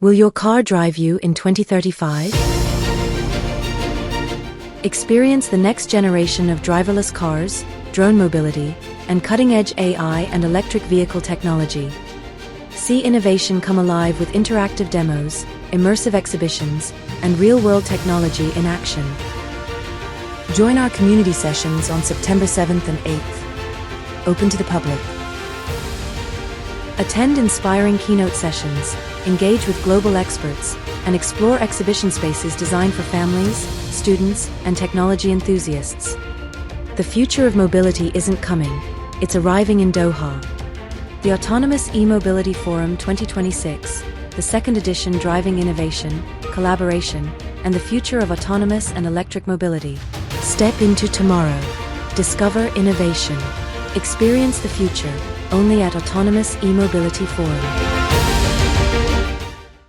Will your car drive you in 2035? Experience the next generation of driverless cars, drone mobility, and cutting-edge AI and electric vehicle technology. See innovation come alive with interactive demos, immersive exhibitions, and real-world technology in action. Join our community sessions on September 7th and 8th. Open to the public. Attend inspiring keynote sessions, engage with global experts, and explore exhibition spaces designed for families, students, and technology enthusiasts. The future of mobility isn't coming, it's arriving in Doha. The Autonomous E-Mobility Forum 2026, the second edition driving innovation, collaboration, and the future of autonomous and electric mobility. Step into tomorrow. Discover innovation. Experience the future, only at Autonomous E-Mobility Forum.